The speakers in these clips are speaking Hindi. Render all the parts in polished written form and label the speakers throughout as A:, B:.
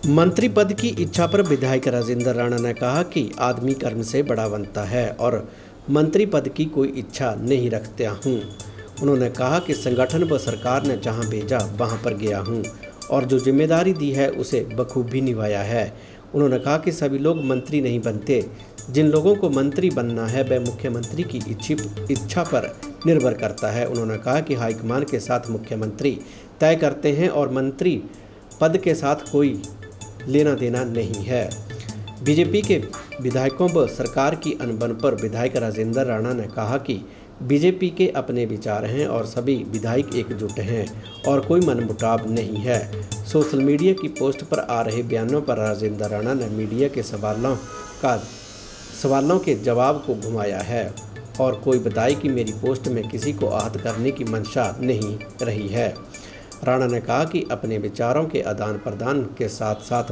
A: मंत्री पद की इच्छा पर विधायक राजेंद्र राणा ने कहा कि आदमी कर्म से बड़ा बनता है और मंत्री पद की कोई इच्छा नहीं रखता हूँ। उन्होंने कहा कि संगठन व सरकार ने जहाँ भेजा वहाँ पर गया हूँ और जो जिम्मेदारी दी है उसे बखूबी निभाया है। उन्होंने कहा कि सभी लोग मंत्री नहीं बनते, जिन लोगों को मंत्री बनना है वह मुख्यमंत्री की इच्छा पर निर्भर करता है। उन्होंने कहा कि हाईकमान के साथ मुख्यमंत्री तय करते हैं और मंत्री पद के साथ कोई लेना देना नहीं है। बीजेपी के विधायकों व सरकार की अनबन पर विधायक राजेंद्र राणा ने कहा कि बीजेपी के अपने विचार हैं और सभी विधायक एकजुट हैं और कोई मनमुटाव नहीं है। सोशल मीडिया की पोस्ट पर आ रहे बयानों पर राजेंद्र राणा ने मीडिया के सवालों के जवाब को घुमाया है और कोई बताए कि मेरी पोस्ट में किसी को आहत करने की मंशा नहीं रही है। राणा ने कहा कि अपने विचारों के आदान प्रदान के साथ साथ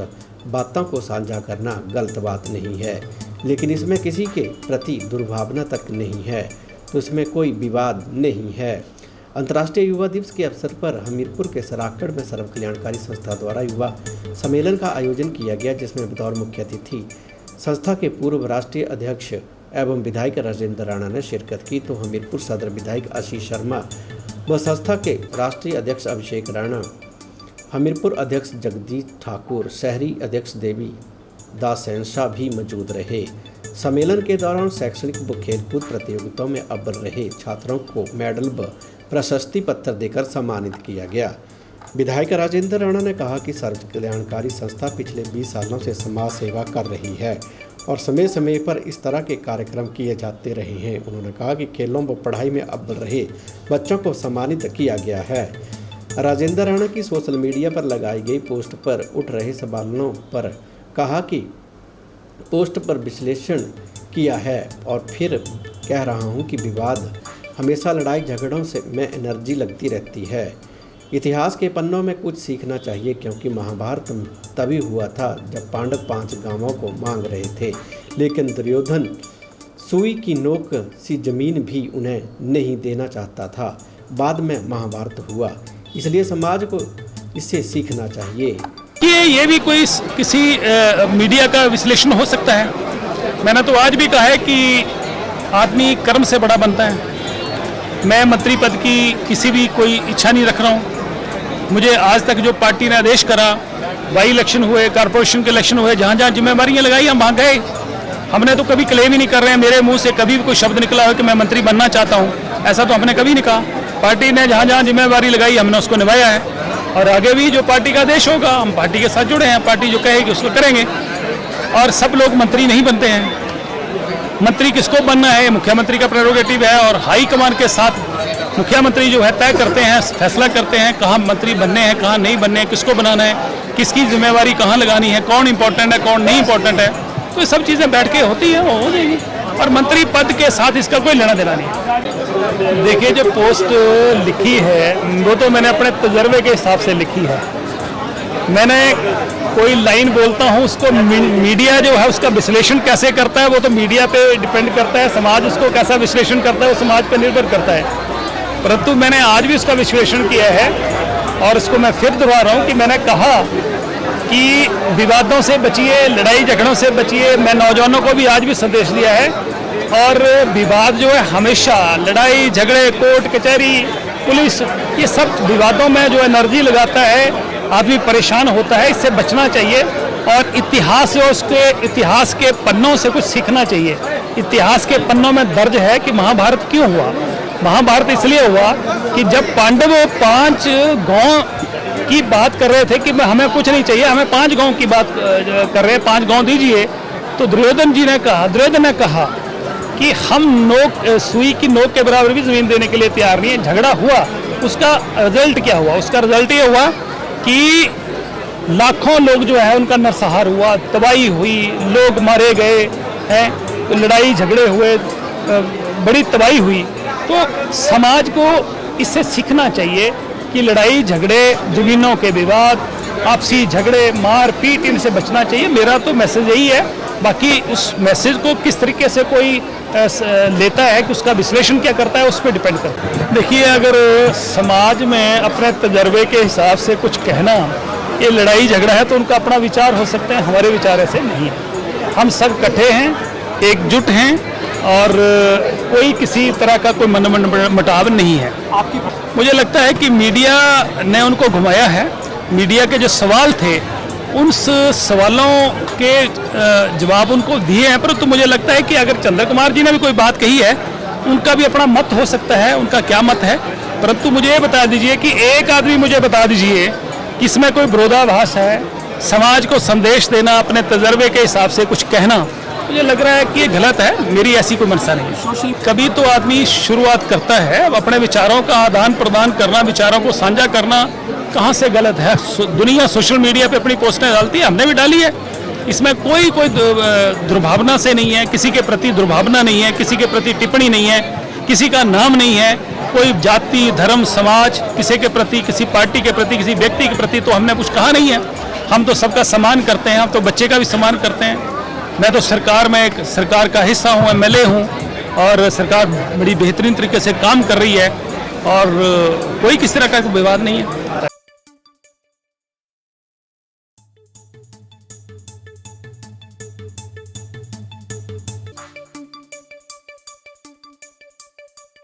A: बातों को साझा करना गलत बात नहीं है, लेकिन इसमें किसी के प्रति दुर्भावना तक नहीं है तो इसमें कोई विवाद नहीं है। अंतर्राष्ट्रीय युवा दिवस के अवसर पर हमीरपुर के सराकड़ में सर्व कल्याणकारी संस्था द्वारा युवा सम्मेलन का आयोजन किया गया, जिसमें बतौर मुख्य अतिथि संस्था के पूर्व राष्ट्रीय अध्यक्ष एवं विधायक राजेंद्र राणा ने शिरकत की। तो हमीरपुर सदर विधायक आशीष शर्मा व संस्था के राष्ट्रीय अध्यक्ष अभिषेक राणा, हमीरपुर अध्यक्ष जगदीश ठाकुर, शहरी अध्यक्ष देवी दास शाह भी मौजूद रहे। सम्मेलन के दौरान शैक्षणिक व खेलकूद प्रतियोगिताओं में अव्वल रहे छात्रों को मेडल व प्रशस्ति पत्र देकर सम्मानित किया गया। विधायक राजेंद्र राणा ने कहा कि सर्व कल्याणकारी संस्था पिछले 20 सालों से समाज सेवा कर रही है और समय समय पर इस तरह के कार्यक्रम किए जाते रहे हैं। उन्होंने कहा कि खेलों व पढ़ाई में अव्वल रहे बच्चों को सम्मानित किया गया है। राजेंद्र राणा की सोशल मीडिया पर लगाई गई पोस्ट पर उठ रहे सवालों पर कहा कि पोस्ट पर विश्लेषण किया है और फिर कह रहा हूं कि विवाद हमेशा लड़ाई झगड़ों से में एनर्जी लगती रहती है। इतिहास के पन्नों में कुछ सीखना चाहिए, क्योंकि महाभारत तभी हुआ था जब पांडव 5 गांवों को मांग रहे थे, लेकिन दुर्योधन सुई की नोक सी जमीन भी उन्हें नहीं देना चाहता था। बाद में महाभारत हुआ, इसलिए समाज को इससे सीखना चाहिए।
B: ये भी कोई किसी मीडिया का विश्लेषण हो सकता है। मैंने तो आज भी कहा है कि आदमी कर्म से बड़ा बनता है। मैं मंत्री पद की किसी भी कोई इच्छा नहीं रख रहा हूँ। मुझे आज तक जो पार्टी ने आदेश करा, बाई इलेक्शन हुए, कॉर्पोरेशन के इलेक्शन हुए, जहाँ जहाँ जिम्मेवारियाँ लगाई हम वहाँ गए। हमने तो कभी क्लेम ही नहीं कर रहे हैं, मेरे मुंह से कभी भी कोई शब्द निकला हो कि मैं मंत्री बनना चाहता हूँ, ऐसा तो हमने कभी नहीं कहा। पार्टी ने जहाँ जहाँ जिम्मेवारी लगाई हमने उसको निभाया है और आगे भी जो पार्टी का आदेश होगा हम पार्टी के साथ जुड़े हैं। पार्टी जो कहेगी उसको करेंगे और सब लोग मंत्री नहीं बनते हैं। मंत्री किसको बनना है मुख्यमंत्री का प्रेरोगेटिव है और हाई कमान के साथ मुख्यमंत्री जो है तय करते हैं, फैसला करते हैं कहाँ मंत्री बनने हैं, कहाँ नहीं बनने हैं, किसको बनाना है, किसकी जिम्मेवारी कहाँ लगानी है, कौन इंपॉर्टेंट है, कौन नहीं इंपॉर्टेंट है। तो ये सब चीज़ें बैठ के होती हैं, वो हो जाएगी और मंत्री पद के साथ इसका कोई लेना देना नहीं है। देखिए, जो पोस्ट लिखी है वो तो मैंने अपने तजर्बे के हिसाब से लिखी है। मैंने कोई लाइन बोलता हूँ, उसको मीडिया जो है उसका विश्लेषण कैसे करता है वो तो मीडिया पे डिपेंड करता है, समाज उसको कैसा विश्लेषण करता है वो समाज पे निर्भर करता है। परंतु मैंने आज भी उसका विश्लेषण किया है और उसको मैं फिर दोहरा रहा हूँ कि मैंने कहा कि विवादों से बचिए, लड़ाई झगड़ों से बचिए। मैं नौजवानों को भी आज भी संदेश दिया है और विवाद जो है हमेशा लड़ाई झगड़े, कोर्ट कचहरी, पुलिस, ये सब विवादों में जो एनर्जी लगाता है आदमी परेशान होता है। इससे बचना चाहिए और इतिहास जो उसके इतिहास के पन्नों से कुछ सीखना चाहिए। इतिहास के पन्नों में दर्ज है कि महाभारत क्यों हुआ। महाभारत इसलिए हुआ कि जब पांडव 5 गांव की बात कर रहे थे कि हमें कुछ नहीं चाहिए, हमें 5 गांव की बात कर रहे हैं, 5 गांव दीजिए, तो दुर्योधन ने कहा कि हम सुई की नोक के बराबर भी जमीन देने के लिए तैयार नहीं है। झगड़ा हुआ, उसका रिजल्ट क्या हुआ? उसका रिजल्ट ये हुआ कि लाखों लोग जो है उनका नरसंहार हुआ, तबाही हुई, लोग मारे गए हैं, लड़ाई झगड़े हुए, बड़ी तबाही हुई। तो समाज को इससे सीखना चाहिए कि लड़ाई झगड़े, जमीनों के विवाद, आपसी झगड़े, मार पीट, इनसे बचना चाहिए। मेरा तो मैसेज यही है। बाकी उस मैसेज को किस तरीके से कोई लेता है, कि उसका विश्लेषण क्या करता है, उस पर डिपेंड करता है। देखिए, अगर समाज में अपने तजर्बे के हिसाब से कुछ कहना ये लड़ाई झगड़ा है तो उनका अपना विचार हो सकते हैं, हमारे विचार ऐसे नहीं है। हम सब इकट्ठे हैं, एकजुट हैं और कोई किसी तरह का कोई मनमुटाव नहीं है। मुझे लगता है कि मीडिया ने उनको घुमाया है। मीडिया के जो सवाल थे उन सवालों के जवाब उनको दिए हैं, परंतु मुझे लगता है कि अगर चंद्र कुमार जी ने भी कोई बात कही है, उनका भी अपना मत हो सकता है, उनका क्या मत है। परंतु मुझे ये बता दीजिए कि एक आदमी मुझे बता दीजिए कि इसमें कोई विरोधाभास है, समाज को संदेश देना, अपने तजर्बे के हिसाब से कुछ कहना, मुझे लग रहा है कि ये गलत है। मेरी ऐसी कोई मंशा नहीं है। कभी तो आदमी शुरुआत करता है, अब अपने विचारों का आदान प्रदान करना, विचारों को साझा करना कहाँ से गलत है। दुनिया सोशल मीडिया पे अपनी पोस्टें डालती है, हमने भी डाली है। इसमें कोई दुर्भावना से नहीं है, किसी के प्रति दुर्भावना नहीं है, किसी के प्रति टिप्पणी नहीं है, किसी का नाम नहीं है, कोई जाति धर्म समाज किसी के प्रति, किसी पार्टी के प्रति, किसी व्यक्ति के प्रति तो हमने कुछ कहा नहीं है। हम तो सबका सम्मान करते हैं, हम तो बच्चे का भी सम्मान करते हैं। मैं तो सरकार में एक सरकार का हिस्सा हूँ, MLA हूँ और सरकार बड़ी बेहतरीन तरीके से काम कर रही है और कोई किसी तरह का विवाद नहीं है।